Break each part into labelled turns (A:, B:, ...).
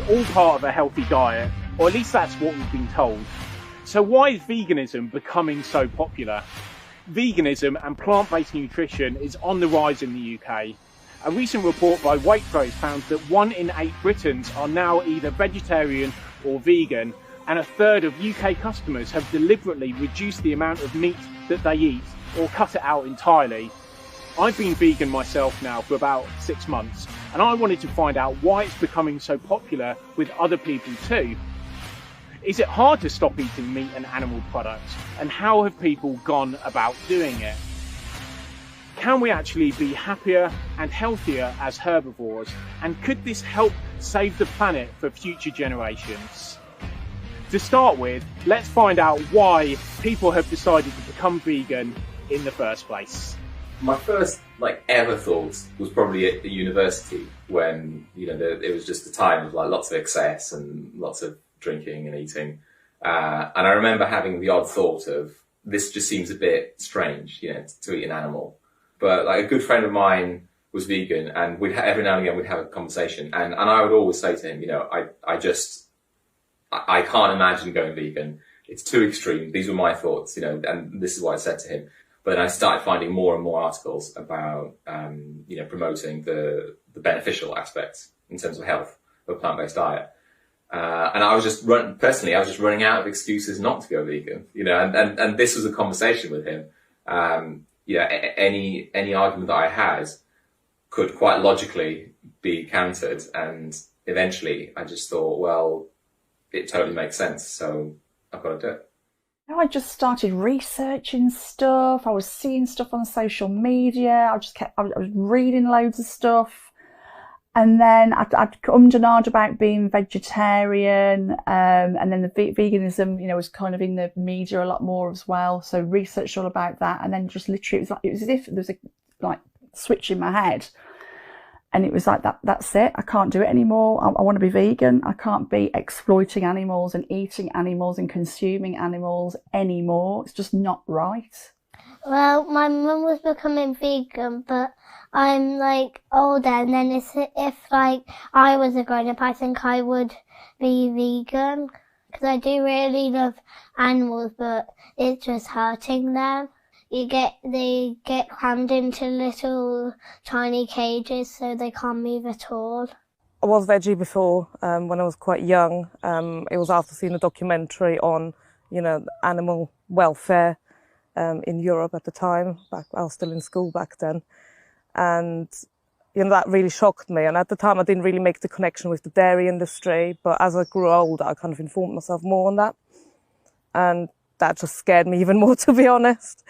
A: all part of a healthy diet, or at least that's what we've been told. So why is veganism becoming so popular? Veganism and plant-based nutrition is on the rise in the UK. A recent report by Waitrose found that 1 in 8 Britons are now either vegetarian or vegan, and a third of UK customers have deliberately reduced the amount of meat that they eat or cut it out entirely. I've been vegan myself now for about 6 months, and I wanted to find out why it's becoming so popular with other people too. Is it hard to stop eating meat and animal products, and how have people gone about doing it? Can we actually be happier and healthier as herbivores, and could this help save the planet for future generations? To start with, let's find out why people have decided to become vegan in the first place.
B: My first ever thoughts was probably at the university when it was just a time of lots of excess and lots of drinking and eating, and I remember having the odd thought of this just seems a bit strange, to eat an animal. But a good friend of mine was vegan, and every now and again we'd have a conversation, and I would always say to him, I can't imagine going vegan. It's too extreme. These were my thoughts, and this is what I said to him. But then I started finding more and more articles about, promoting the beneficial aspects in terms of health of a plant-based diet. And I was just running out of excuses not to go vegan, and this was a conversation with him. Any argument that I had could quite logically be countered. And eventually I just thought, well, it totally makes sense. So I've got to do it.
C: I just started researching stuff. I was seeing stuff on social media. I was reading loads of stuff. And then I'd ummed and ahed about being vegetarian. And then the veganism, was kind of in the media a lot more as well. So researched all about that. And then just literally, it was as if there was a switch in my head. And it was like, that's it. I can't do it anymore. I want to be vegan. I can't be exploiting animals and eating animals and consuming animals anymore. It's just not right.
D: Well, my mum was becoming vegan, but I'm older, and then if I was a grown-up, I think I would be vegan. Because I do really love animals, but it's just hurting them. They get crammed into little tiny cages, so they can't move at all.
E: I was veggie before, when I was quite young. It was after seeing a documentary on, animal welfare in Europe at the time. I was still in school back then. And, that really shocked me. And at the time, I didn't really make the connection with the dairy industry. But as I grew older, I kind of informed myself more on that. And that just scared me even more, to be honest.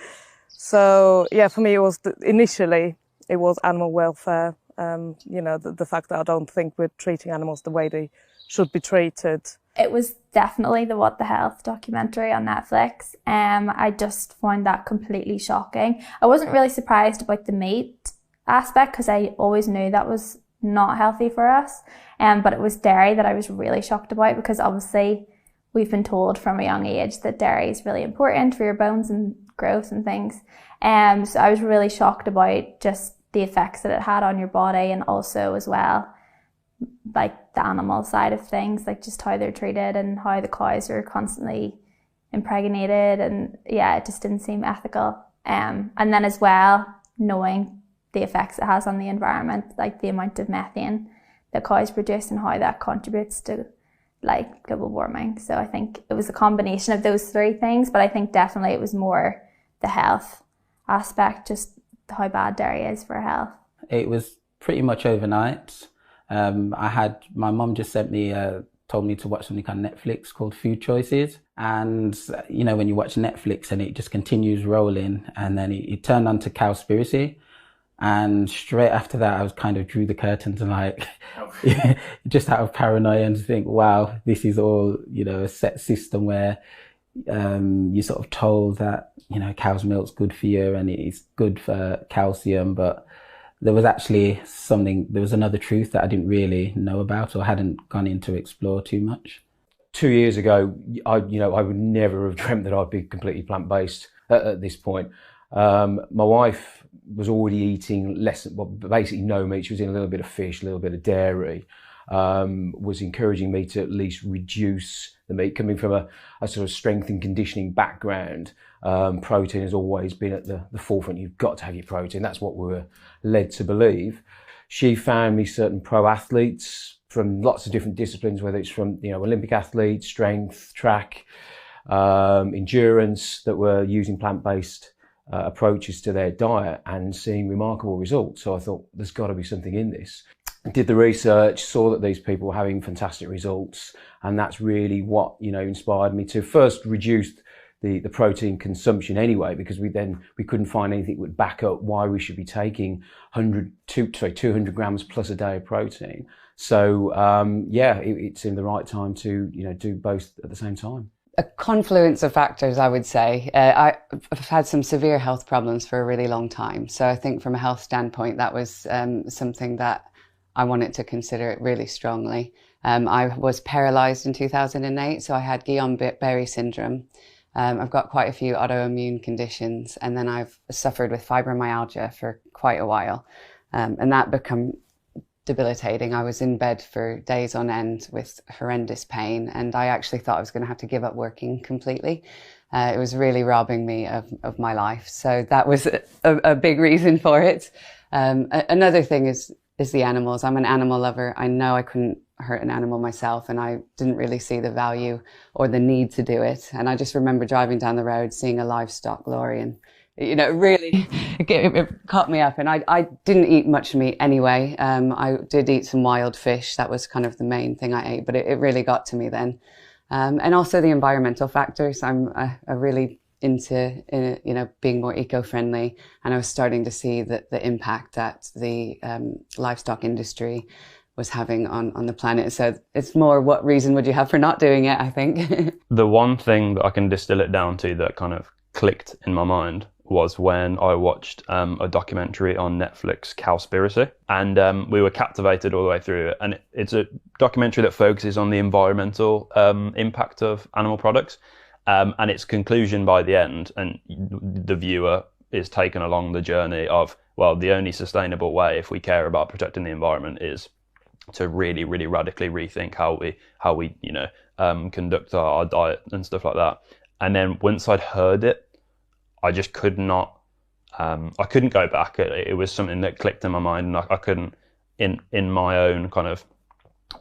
E: So, yeah, for me, initially, it was animal welfare. The fact that I don't think we're treating animals the way they should be treated.
F: It was definitely the What the Health documentary on Netflix. I just found that completely shocking. I wasn't really surprised about the meat aspect because I always knew that was not healthy for us. But it was dairy that I was really shocked about because obviously we've been told from a young age that dairy is really important for your bones and growth and things. So I was really shocked about just the effects that it had on your body, and also as well, the animal side of things, just how they're treated and how the cows are constantly impregnated, and yeah, it just didn't seem ethical. And then as well, knowing the effects it has on the environment, the amount of methane that cows produce and how that contributes to global warming. So I think it was a combination of those three things, but I think definitely it was more the health aspect, just how bad dairy is for health.
G: It was pretty much overnight. My mum just told me to watch something on Netflix called Food Choices. And, when you watch Netflix and it just continues rolling, and then it turned on to Cowspiracy. And straight after that, I was kind of drew the curtains and just out of paranoia, and think, wow, this is all, a set system where you're sort of told that, cow's milk's good for you and it's good for calcium. But there was another truth that I didn't really know about or hadn't gone in to explore too much.
H: 2 years ago, I would never have dreamt that I'd be completely plant-based at this point. My wife was already eating basically no meat. She was eating a little bit of fish, a little bit of dairy. was encouraging me to at least reduce the meat. Coming from a sort of strength and conditioning background, protein has always been at the forefront. You've got to have your protein. That's what we were led to believe. She found me certain pro athletes from lots of different disciplines, whether it's from, you know, Olympic athletes, strength, track, endurance, that were using plant-based approaches to their diet and seeing remarkable results. So I thought, there's got to be something in this. Did the research, saw that these people were having fantastic results, and that's really what, you know, inspired me to first reduce the protein consumption anyway, because we couldn't find anything that would back up why we should be taking 200 grams plus a day of protein. So it seemed the right time to, you know, do both at the same time.
I: A confluence of factors, I would say. I've had some severe health problems for a really long time. So I think from a health standpoint, that was something that I wanted to consider it really strongly. I was paralysed in 2008, so I had Guillain-Barré syndrome. I've got quite a few autoimmune conditions, and then I've suffered with fibromyalgia for quite a while. And that became debilitating. I was in bed for days on end with horrendous pain, and I actually thought I was going to have to give up working completely. It was really robbing me of my life. So that was a big reason for it. Another thing is the animals. I'm an animal lover. I know I couldn't hurt an animal myself, and I didn't really see the value or the need to do it. And I just remember driving down the road, seeing a livestock lorry, and you know, really, it caught me up. And I didn't eat much meat anyway. I did eat some wild fish. That was kind of the main thing I ate, but it really got to me then. And also the environmental factors. I'm really into, you know, being more eco-friendly, and I was starting to see that the impact that the livestock industry was having on the planet. So it's more, what reason would you have for not doing it, I think. The
J: one thing that I can distill it down to that kind of clicked in my mind was when I watched a documentary on Netflix, Cowspiracy, and we were captivated all the way through it. And it's a documentary that focuses on the environmental impact of animal products, and its conclusion by the end, and the viewer is taken along the journey of, well, the only sustainable way, if we care about protecting the environment, is to really, really radically rethink how we you know, conduct our diet and stuff like that. And then once I'd heard it, I just could not, I couldn't go back. It was something that clicked in my mind, and I couldn't, in my own kind of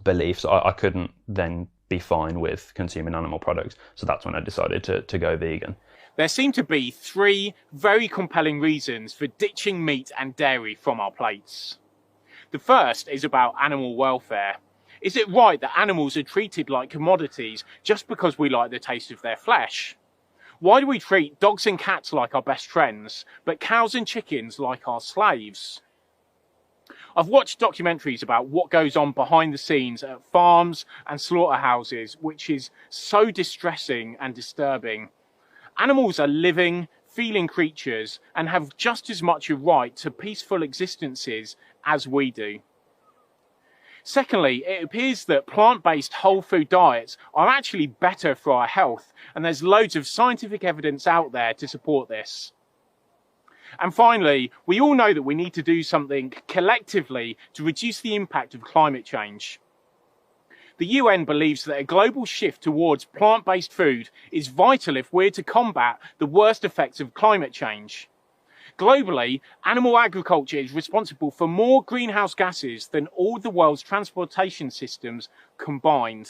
J: beliefs, I couldn't then be fine with consuming animal products. So that's when I decided to go vegan.
A: There seem to be three very compelling reasons for ditching meat and dairy from our plates. The first is about animal welfare. Is it right that animals are treated like commodities just because we like the taste of their flesh? Why do we treat dogs and cats like our best friends, but cows and chickens like our slaves? I've watched documentaries about what goes on behind the scenes at farms and slaughterhouses, which is so distressing and disturbing. Animals are living, feeling creatures and have just as much a right to peaceful existences as we do. Secondly, it appears that plant-based whole food diets are actually better for our health, and there's loads of scientific evidence out there to support this. And finally, we all know that we need to do something collectively to reduce the impact of climate change. The UN believes that a global shift towards plant-based food is vital if we're to combat the worst effects of climate change. Globally, animal agriculture is responsible for more greenhouse gases than all the world's transportation systems combined.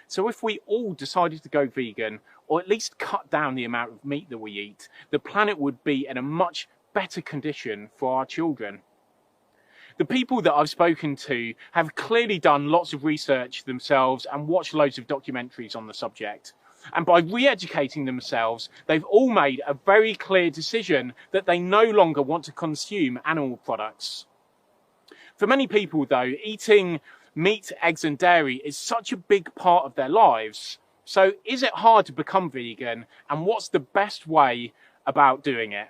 A: So if we all decided to go vegan, or at least cut down the amount of meat that we eat, the planet would be in a much better condition for our children. The people that I've spoken to have clearly done lots of research themselves and watched loads of documentaries on the subject. And by re-educating themselves, they've all made a very clear decision that they no longer want to consume animal products. For many people, though, eating meat, eggs and dairy is such a big part of their lives. So is it hard to become vegan, and what's the best way about doing it?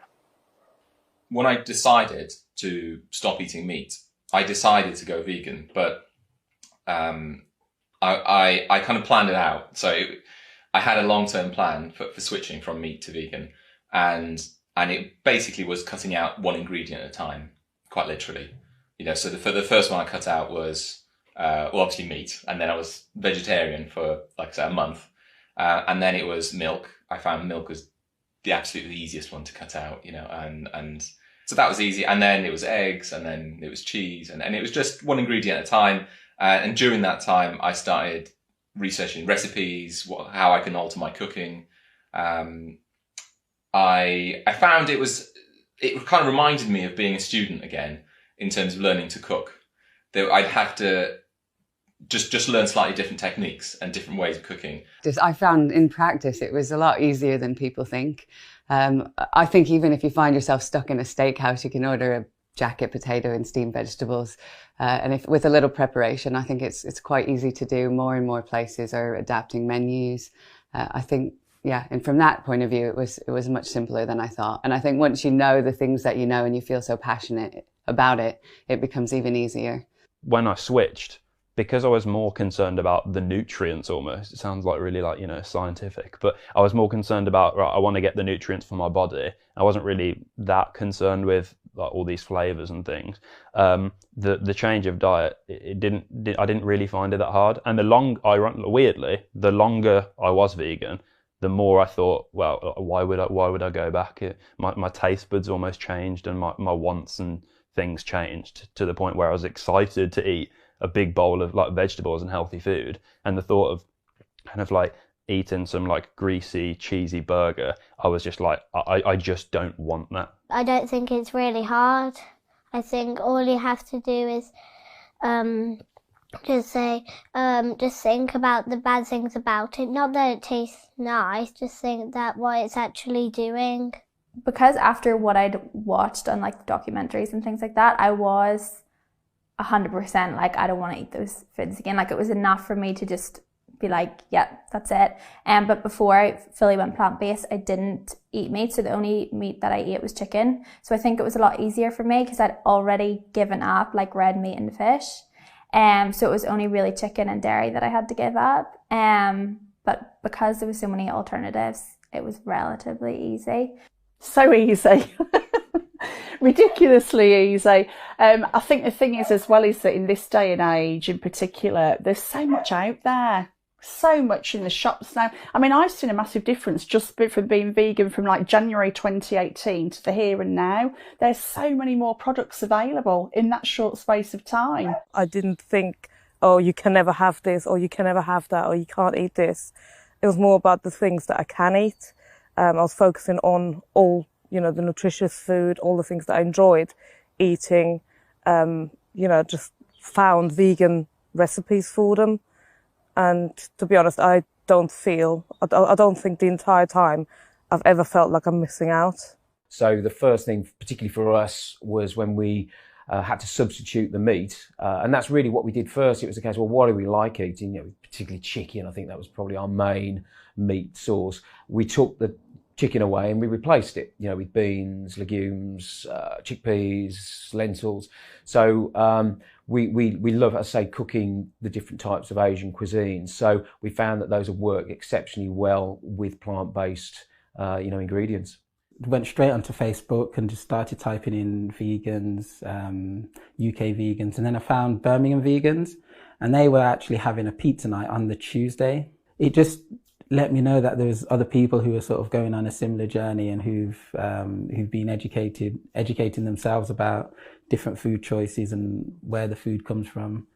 B: When I decided to stop eating meat, I decided to go vegan, but I kind of planned it out. So I had a long-term plan for switching from meat to vegan, and it basically was cutting out one ingredient at a time, quite literally. You know, so the first one I cut out was well, obviously meat, and then I was vegetarian for, like I said, a month. And then it was milk. I found milk was the absolutely easiest one to cut out, and so that was easy. And then it was eggs, and then it was cheese, and it was just one ingredient at a time. And during that time, I started researching recipes, how I can alter my cooking. I found it kind of reminded me of being a student again in terms of learning to cook. That I'd have to just learn slightly different techniques and different ways of cooking.
I: I found in practice it was a lot easier than people think. I think even if you find yourself stuck in a steakhouse, you can order a jacket potato and steamed vegetables. And if with a little preparation, I think it's quite easy to do. More and more places are adapting menus. I think, yeah, and from that point of view, it was much simpler than I thought. And I think once you know the things that you know and you feel so passionate about it, it becomes even easier.
J: When I switched, because I was more concerned about the nutrients almost, it sounds like really like, scientific, but I was more concerned about, right, I want to get the nutrients for my body. I wasn't really that concerned with like all these flavors and things. The change of diet, I didn't really find it that hard. And weirdly, the longer I was vegan, the more I thought, well, why would I go back? My taste buds almost changed, and my wants and things changed to the point where I was excited to eat a big bowl of like vegetables and healthy food, and the thought of kind of like eating some like greasy, cheesy burger, I was just like, I just don't want that.
D: I don't think it's really hard. I think all you have to do is just think about the bad things about it. Not that it tastes nice, just think that what it's actually doing.
F: Because after what I'd watched on like the documentaries and things like that, I was 100% like, I don't want to eat those foods again. Like, it was enough for me to just be like, yeah, that's it. But before I fully went plant-based, I didn't eat meat. So the only meat that I ate was chicken. So I think it was a lot easier for me because I'd already given up like red meat and fish. So it was only really chicken and dairy that I had to give up. But because there was so many alternatives, it was relatively easy.
C: So easy. Ridiculously easy. I think the thing is as well is that in this day and age in particular, there's so much out there, so much in the shops now. I mean, I've seen a massive difference just from being vegan from like January 2018 to the here and now. There's so many more products available in that short space of time.
E: I didn't think, oh, you can never have this, or you can never have that, or you can't eat this. It was more about the things that I can eat. I was focusing on all, the nutritious food, all the things that I enjoyed eating, just found vegan recipes for them. And to be honest, I don't think the entire time I've ever felt like I'm missing out.
H: So the first thing, particularly for us, was when we had to substitute the meat. And that's really what we did first. It was a case, well, what do we like eating? Particularly chicken. I think that was probably our main meat source. We took the chicken away and we replaced it, with beans, legumes, chickpeas, lentils. So we love, as I say, cooking the different types of Asian cuisines. So we found that those have worked exceptionally well with plant-based, ingredients.
G: Went straight onto Facebook and just started typing in vegans, UK vegans, and then I found Birmingham vegans, and they were actually having a pizza night on the Tuesday. It just let me know that there's other people who are sort of going on a similar journey and who've been educating themselves about different food choices and where the food comes from.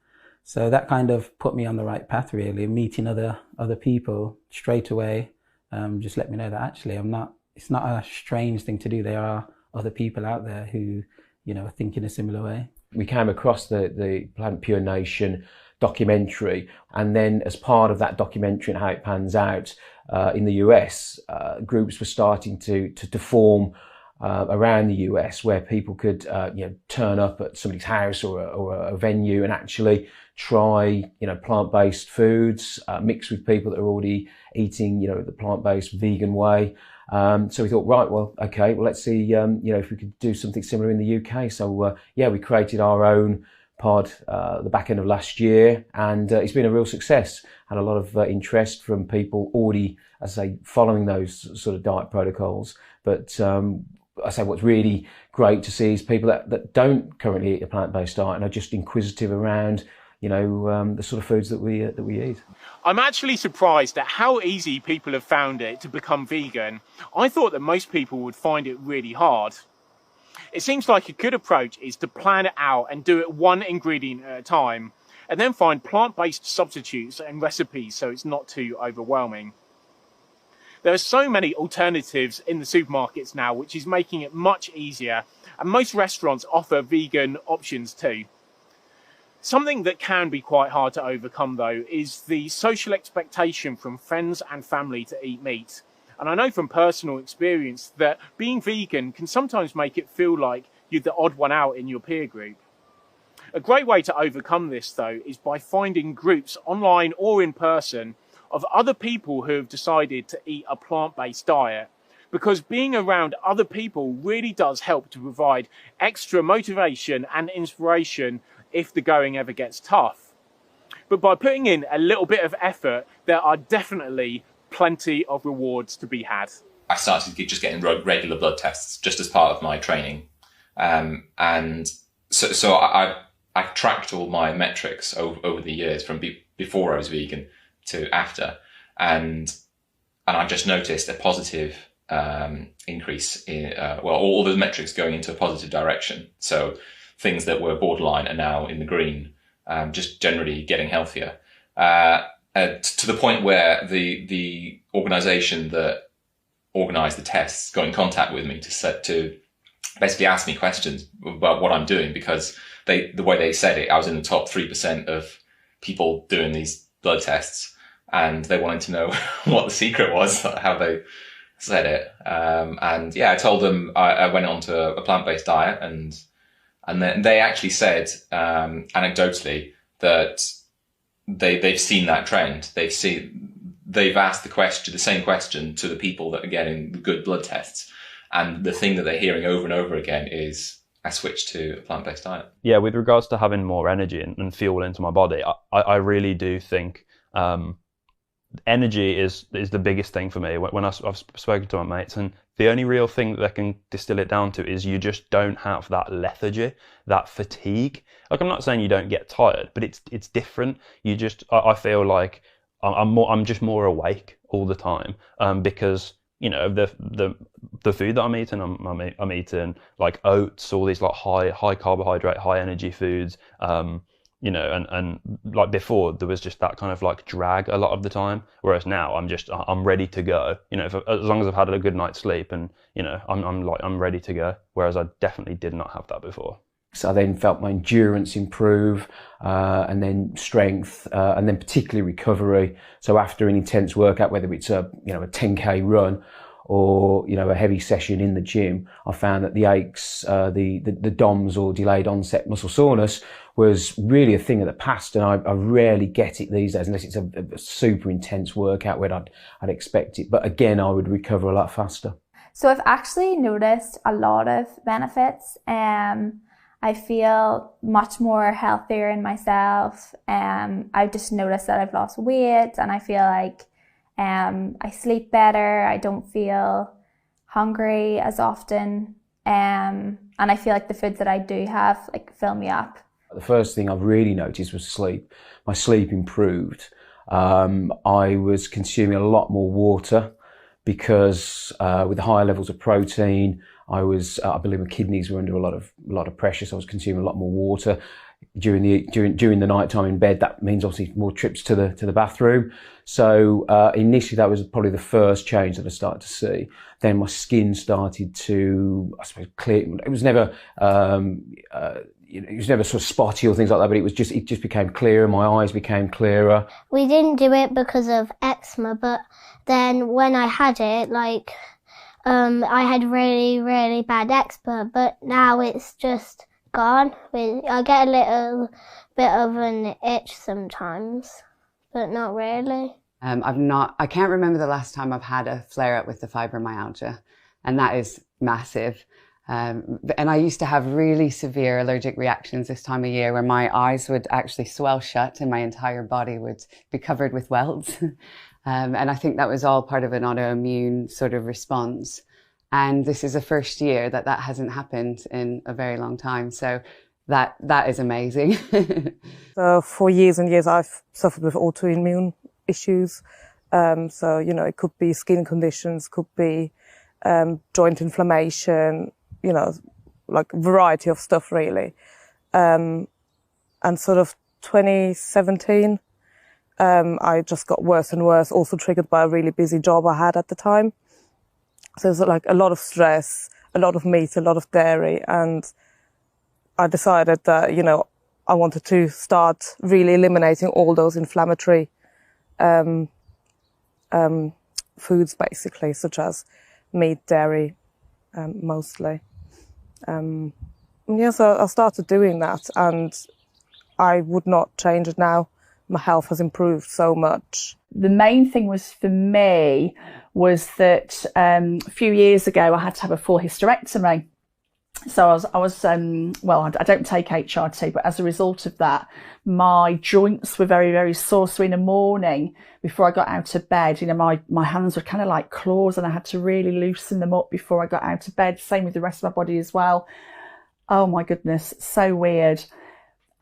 G: So that kind of put me on the right path, really. Meeting other people straight away just let me know that actually it's not a strange thing to do. There are other people out there who, are thinking a similar way.
H: We came across the Plant Pure Nation documentary, and then as part of that documentary and how it pans out in the US, groups were starting to form around the US where people could turn up at somebody's house or a venue and actually try plant-based foods, mix with people that are already eating the plant-based vegan way. So we thought, right, well, okay, well, let's see if we could do something similar in the UK. So we created our own pod the back end of last year, and it's been a real success. Had a lot of interest from people already, as I say, following those sort of diet protocols. But I say what's really great to see is people that don't currently eat a plant-based diet and are just inquisitive around the sort of foods that we eat.
A: I'm actually surprised at how easy people have found it to become vegan. I thought that most people would find it really hard. It seems like a good approach is to plan it out and do it one ingredient at a time, and then find plant-based substitutes and recipes so it's not too overwhelming. There are so many alternatives in the supermarkets now, which is making it much easier, and most restaurants offer vegan options too. Something that can be quite hard to overcome though is the social expectation from friends and family to eat meat. And I know from personal experience that being vegan can sometimes make it feel like you're the odd one out in your peer group. A great way to overcome this though is by finding groups online or in person of other people who have decided to eat a plant-based diet, because being around other people really does help to provide extra motivation and inspiration if the going ever gets tough. But by putting in a little bit of effort, there are definitely plenty of rewards to be had.
B: I started just getting regular blood tests just as part of my training. And so I tracked all my metrics over the years from before I was vegan to after. And I just noticed a positive increase in, all the metrics going into a positive direction. So things that were borderline are now in the green, just generally getting healthier. To the point where the organisation that organised the tests got in contact with me to basically ask me questions about what I'm doing, because the way they said it, I was in the top 3% of people doing these blood tests, and they wanted to know what the secret was, how they said it. And yeah, I told them I went on to a plant-based diet, and then they actually said, anecdotally, that they've seen that trend. They've asked the same question to the people that are getting good blood tests. And the thing that they're hearing over and over again is, I switched to a plant-based diet.
J: Yeah, with regards to having more energy and fuel into my body, I really do think energy is the biggest thing for me. When I've spoken to my mates, and the only real thing that they can distill it down to is you just don't have that lethargy, that fatigue. Like, I'm not saying you don't get tired, but it's different. I feel like I'm just more awake all the time, because the food that I'm eating, I'm eating like oats, all these like high carbohydrate, high energy foods. And like before, there was just that kind of like drag a lot of the time. Whereas now I'm ready to go. As long as I've had a good night's sleep, and I'm ready to go. Whereas I definitely did not have that before.
H: So I then felt my endurance improve, and then strength, and then particularly recovery. So after an intense workout, whether it's a 10K run or a heavy session in the gym, I found that the aches, the DOMS, or delayed onset muscle soreness, was really a thing of the past, and I rarely get it these days unless it's a super intense workout where I'd expect it. But again, I would recover a lot faster.
F: So I've actually noticed a lot of benefits. I feel much more healthier in myself. I've just noticed that I've lost weight, and I feel like I sleep better. I don't feel hungry as often. And I feel like the foods that I do have fill me up.
H: The first thing I've really noticed was sleep. My sleep improved. I was consuming a lot more water because with the higher levels of protein, I believe my kidneys were under a lot of pressure, so I was consuming a lot more water. During the night time in bed, that means obviously more trips to the bathroom. So initially that was probably the first change that I started to see. Then my skin started to, I suppose, clear. It was never it was never sort of spotty or things like that, but it just became clearer. My eyes became clearer.
D: We didn't do it because of eczema, but then when I had it, I had really, really bad eczema, but now it's just gone. I get a little bit of an itch sometimes, but not really.
I: I can't remember the last time I've had a flare-up with the fibromyalgia, and that is massive. And I used to have really severe allergic reactions this time of year where my eyes would actually swell shut and my entire body would be covered with welts. And I think that was all part of an autoimmune sort of response. And this is the first year that hasn't happened in a very long time. So that is amazing.
E: So for years and years, I've suffered with autoimmune issues. So, you know, it could be skin conditions, could be joint inflammation, you know, like a variety of stuff really. And sort of 2017, I just got worse and worse, also triggered by a really busy job I had at the time. So there's like a lot of stress, a lot of meat, a lot of dairy, and I decided that, you know, I wanted to start really eliminating all those inflammatory foods, basically, such as meat, dairy, mostly. Yeah, so I started doing that, and I would not change it now. My health has improved so much.
C: The main thing was for me was that a few years ago I had to have a full hysterectomy. So I was well, I don't take HRT, but as a result of that, my joints were very, very sore. So in the morning, before I got out of bed, you know, my hands were kind of like claws, and I had to really loosen them up before I got out of bed. Same with the rest of my body as well. Oh my goodness, so weird.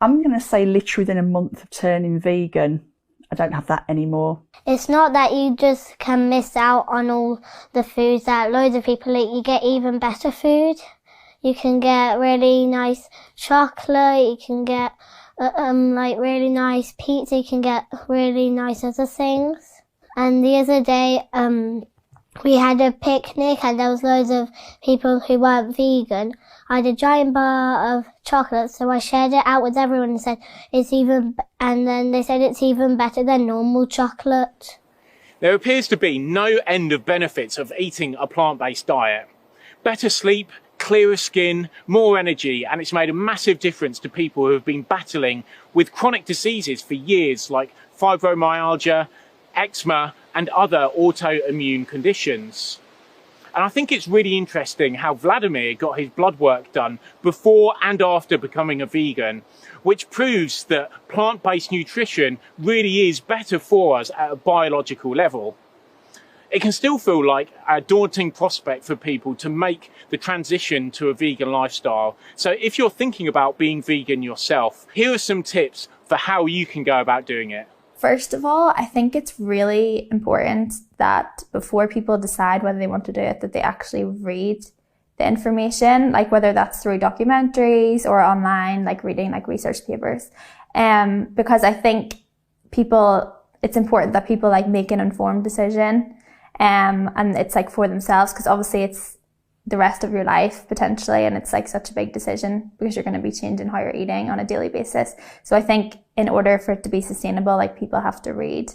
C: I'm going to say literally within a month of turning vegan, I don't have that anymore.
D: It's not that you just can miss out on all the foods that loads of people eat. You get even better food. You can get really nice chocolate. You can get like really nice pizza. You can get really nice other things. And the other day, we had a picnic and there was loads of people who weren't vegan. I had a giant bar of chocolate, so I shared it out with everyone and said and then they said it's even better than normal chocolate.
A: There appears to be no end of benefits of eating a plant-based diet. Better sleep, clearer skin, more energy, and it's made a massive difference to people who have been battling with chronic diseases for years, like fibromyalgia, eczema, and other autoimmune conditions. And I think it's really interesting how Vladimir got his blood work done before and after becoming a vegan, which proves that plant-based nutrition really is better for us at a biological level. It can still feel like a daunting prospect for people to make the transition to a vegan lifestyle. So if you're thinking about being vegan yourself, here are some tips for how you can go about doing it.
F: First of all, I think it's really important that before people decide whether they want to do it, that they actually read the information, like whether that's through documentaries or online, like reading like research papers. Because I think it's important that people like make an informed decision. And it's like for themselves, because obviously it's the rest of your life potentially, and it's like such a big decision because you're going to be changing how you're eating on a daily basis. So I think in order for it to be sustainable, like people have to read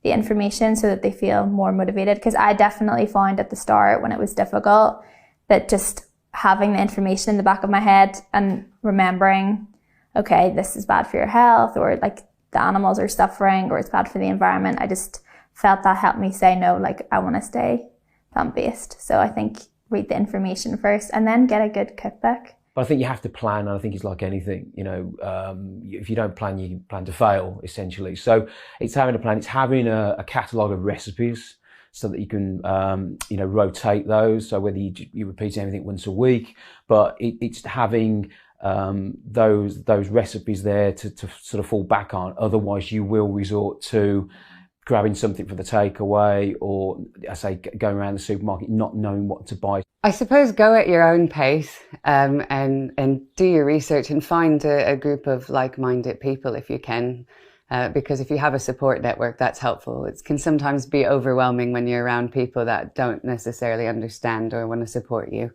F: the information so that they feel more motivated. Because I definitely found at the start when it was difficult that just having the information in the back of my head and remembering, okay, this is bad for your health, or like the animals are suffering, or it's bad for the environment. I just felt that helped me say no, like I want to stay plant-based. So I think read the information first and then get a good cookbook.
H: But I think you have to plan, and I think it's like anything, you know, if you don't plan, you plan to fail, essentially. So it's having a plan, it's having a catalogue of recipes so that you can, you know, rotate those. So whether you repeat anything once a week, but it's having those recipes there to sort of fall back on. Otherwise, you will resort to grabbing something for the takeaway, or I say going around the supermarket not knowing what to buy.
I: I suppose go at your own pace and do your research and find a group of like-minded people if you can, because if you have a support network, that's helpful. It can sometimes be overwhelming when you're around people that don't necessarily understand or want to support you.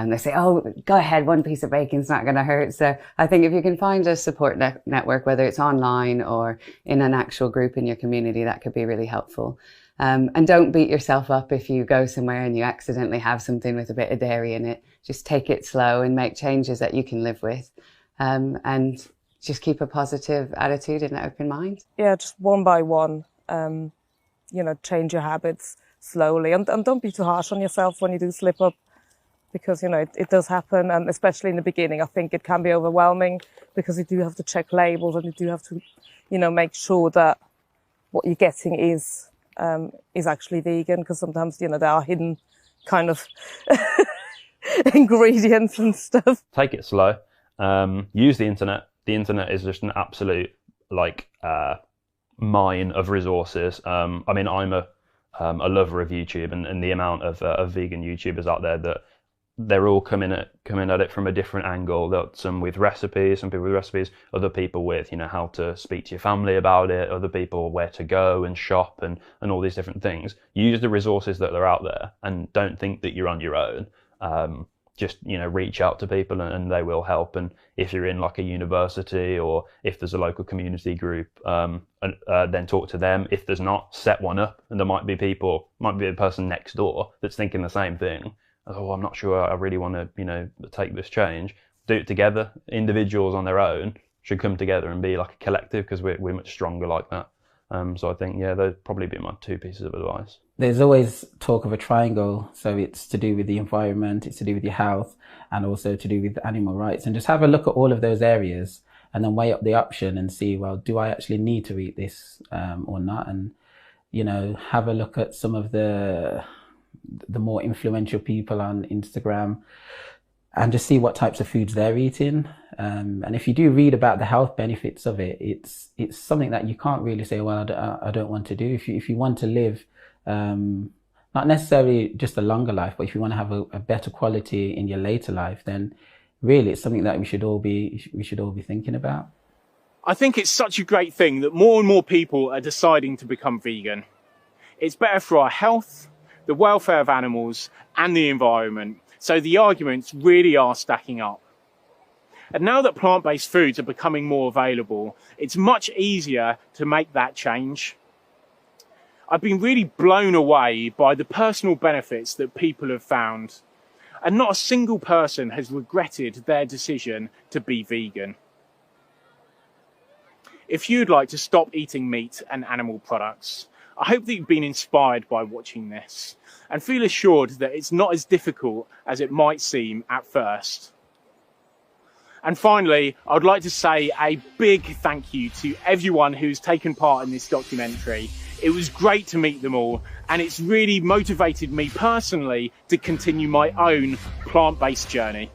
I: They say, oh, go ahead, one piece of bacon's not going to hurt. So I think if you can find a support network, whether it's online or in an actual group in your community, that could be really helpful. And don't beat yourself up if you go somewhere and you accidentally have something with a bit of dairy in it. Just take it slow and make changes that you can live with. And just keep a positive attitude and an open mind.
E: Yeah, just one by one, you know, change your habits slowly. And don't be too harsh on yourself when you do slip up. Because, you know, it does happen, and especially in the beginning, I think it can be overwhelming because you do have to check labels and you do have to, you know, make sure that what you're getting is actually vegan, because sometimes, you know, there are hidden kind of ingredients and stuff.
J: Take it slow. use the internet. The internet is just an absolute mine of resources. I mean, I'm a lover of YouTube, and the amount of vegan YouTubers out there that they're all coming at it from a different angle. That some with recipes, some people with recipes, other people with how to speak to your family about it, other people where to go and shop and all these different things. Use the resources that are out there, and don't think that you're on your own. Just reach out to people and they will help. And if you're in like a university, or if there's a local community group, then talk to them. If there's not, set one up, and there might be a person next door that's thinking the same thing. Oh, I'm not sure I really want to take this change. Do it together. Individuals on their own should come together and be like a collective, because we're much stronger like that. So I think, they'd probably be my 2 pieces of advice.
G: There's always talk of a triangle. So it's to do with the environment, it's to do with your health, and also to do with animal rights. And just have a look at all of those areas and then weigh up the option and see, well, do I actually need to eat this or not? And, have a look at some of the more influential people on Instagram and just see what types of foods they're eating. And if you do read about the health benefits of it, it's something that you can't really say, well, I don't want to do. If you want to live, not necessarily just a longer life, but if you want to have a better quality in your later life, then really it's something that we should all be thinking about.
A: I think it's such a great thing that more and more people are deciding to become vegan. It's better for our health, the welfare of animals, and the environment. So the arguments really are stacking up. And now that plant-based foods are becoming more available, it's much easier to make that change. I've been really blown away by the personal benefits that people have found, and not a single person has regretted their decision to be vegan. If you'd like to stop eating meat and animal products, I hope that you've been inspired by watching this, and feel assured that it's not as difficult as it might seem at first. And finally, I would like to say a big thank you to everyone who's taken part in this documentary. It was great to meet them all, and it's really motivated me personally to continue my own plant-based journey.